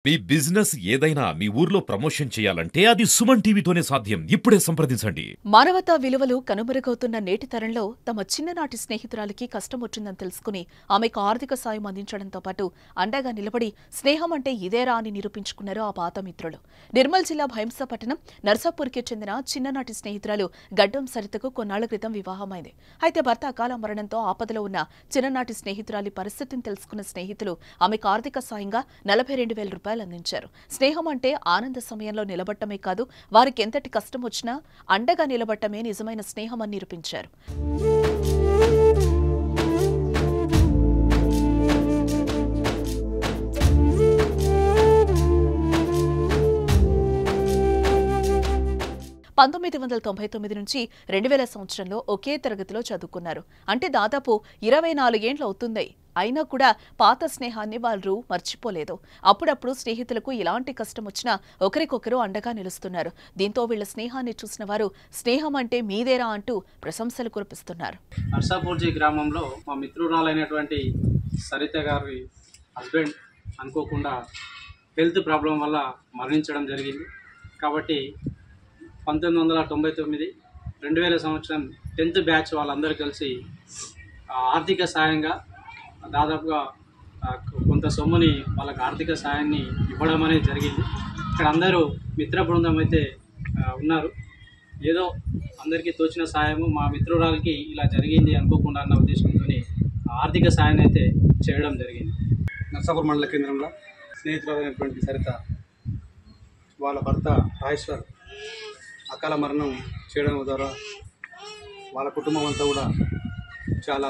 మీ business ఏదైనా మీ ఊర్లో promotion చేయాలంటే అది సుమన్ టీవీతోనే సాధ్యం. ఇప్పుడే సంప్రదించండి. మానవతా విలువలు కనుమరుగవుతున్న నేటి తరంలో తమ చిన్ననాటి స్నేహితురాలికి కష్టం వచ్చిందని తెలుసుకుని ఆమెకు ఆర్థిక సాయం అందించడంతో పాటు అండగా నిలబడి స్నేహం అంటే ఇదేరా అని నిరూపించుకున్నారు ఆ పాత మిత్రులు. నిర్మల్ జిల్లా భైంసాపట్నం నర్సాపూర్కి చెందిన చిన్ననాటి స్నేహితురాలు గడ్డం సరితకు కొన్నాళ్ల క్రితం వివాహమైంది. అయితే భర్త అకాల మరణంతో ఆపదలో ఉన్న చిన్ననాటి స్నేహితురాలి పరిస్థితిని తెలుసుకున్న స్నేహితులు ఆమెకు ఆర్థిక సాయంగా 42,000 రూపాయలు అందించారు. స్నేహం అంటే ఆనంద సమయంలో నిలబట్టమే కాదు, వారికి ఎంతటి కష్టం వచ్చినా అండగా నిలబట్టమే నిజమైన స్నేహం అని నిరూపించారు. నుంచి 2000 సంవత్సరంలో ఒకే తరగతిలో చదువుకున్నారు. అంటే దాదాపు 24 ఏండ్లు అవుతుంది. అయినా కూడా పాత స్నేహాన్ని వాళ్ళు మర్చిపోలేదు. అప్పుడప్పుడు స్నేహితులకు ఇలాంటి కష్టం వచ్చినా ఒకరికొకరు అండగా నిలుస్తున్నారు. దీంతో వీళ్ల స్నేహాన్ని చూసిన వారు స్నేహం అంటే మీదేరా అంటూ ప్రశంసలు కురిపిస్తున్నారు. నర్సాపూర్జీ గ్రామంలో మా మిత్రురాలైనటువంటి సరిత గారి హస్బెండ్ అనుకోకుండా హెల్త్ ప్రాబ్లం వల్ల మరణించడం జరిగింది. కాబట్టి 1999 2000 సంవత్సరం 10th బ్యాచ్ వాళ్ళందరూ కలిసి ఆర్థిక సాయంగా దాదాపుగా కొంత సొమ్ముని వాళ్ళకి ఆర్థిక సాయాన్ని ఇవ్వడం అనేది జరిగింది. ఇక్కడ అందరూ మిత్ర బృందం అయితే ఉన్నారు. ఏదో అందరికీ తోచిన సాయము మా మిత్రురాలకి ఇలా జరిగింది అనుకోకుండా అన్న ఉద్దేశంతో ఆర్థిక సాయాన్ని అయితే చేయడం జరిగింది. నర్సాపూర్ మండల కేంద్రంలో స్నేహితులైనటువంటి సరిత వాళ్ళ భర్త రాజేశ్వర్ అకాల మరణం చేయడం ద్వారా వాళ్ళ కుటుంబం అంతా కూడా చాలా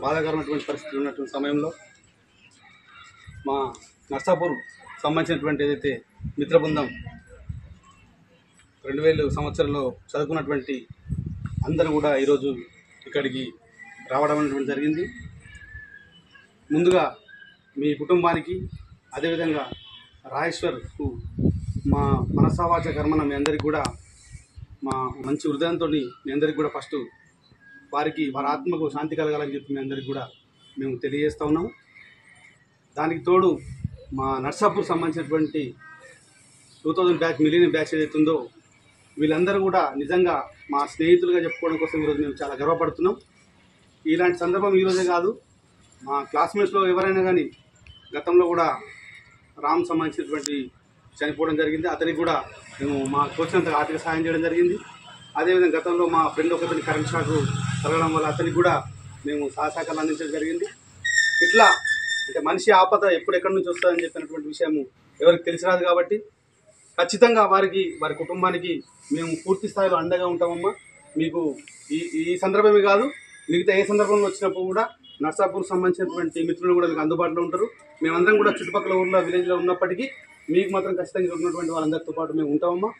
బాధాకరమైనటువంటి పరిస్థితులు ఉన్నటువంటి సమయంలో మా నర్సాపూర్ సంబంధించినటువంటి ఏదైతే మిత్ర బృందం 2000 సంవత్సరంలో చదువుకున్నటువంటి అందరూ కూడా ఈరోజు ఇక్కడికి రావడం అనేటువంటి జరిగింది. ముందుగా మీ కుటుంబానికి అదేవిధంగా రాజేశ్వర్కు మా మనసావాచ కర్మన మీ అందరికీ కూడా మా మంచి హృదయంతో మీ అందరికీ కూడా ఫస్ట్ వారి ఆత్మకు శాంతి కలగాలని చెప్పి మీ అందరికీ కూడా మేము తెలియజేస్తూ ఉన్నాము. దానికి తోడు మా నర్సాపూర్ సంబంధించినటువంటి 2000 బ్యాచ్ మిలీనియం బ్యాచ్ ఏదైతే ఉందో వీళ్ళందరూ కూడా నిజంగా మా స్నేహితులుగా చెప్పుకోవడం కోసం ఈరోజు మేము చాలా గర్వపడుతున్నాం. ఇలాంటి సందర్భం ఈరోజే కాదు, మా క్లాస్మేట్స్లో ఎవరైనా కానీ గతంలో కూడా రామ్ సంబంధించినటువంటి చనిపోవడం జరిగింది. అతనికి కూడా మేము మా తోచినంత ఆర్థిక సహాయం చేయడం జరిగింది. అదేవిధంగా గతంలో మా ఫ్రెండ్ ఒకతని కరెంట్ షాక్ తగలడం వల్ల అతనికి కూడా మేము సహకారాలు అందించడం జరిగింది. ఇట్లా అంటే మనిషి ఆపద ఎక్కడి నుంచి వస్తుందని చెప్పినటువంటి విషయము ఎవరికి తెలిసి రాదు. కాబట్టి ఖచ్చితంగా వారి కుటుంబానికి మేము పూర్తి స్థాయిలో అండగా ఉంటామమ్మా. మీకు ఈ సందర్భమే కాదు, మిగతా ఏ సందర్భంలో వచ్చినప్పుడు కూడా నర్సాపూర్ సంబంధించినటువంటి మిత్రులు కూడా మీకు అందుబాటులో ఉంటారు. మేమందరం కూడా చుట్టుపక్కల ఊర్లో విలేజ్లో ఉన్నప్పటికీ మీకు మాత్రం ఖచ్చితంగా ఉన్నటువంటి వాళ్ళందరితో పాటు మేము ఉంటామమ్మా.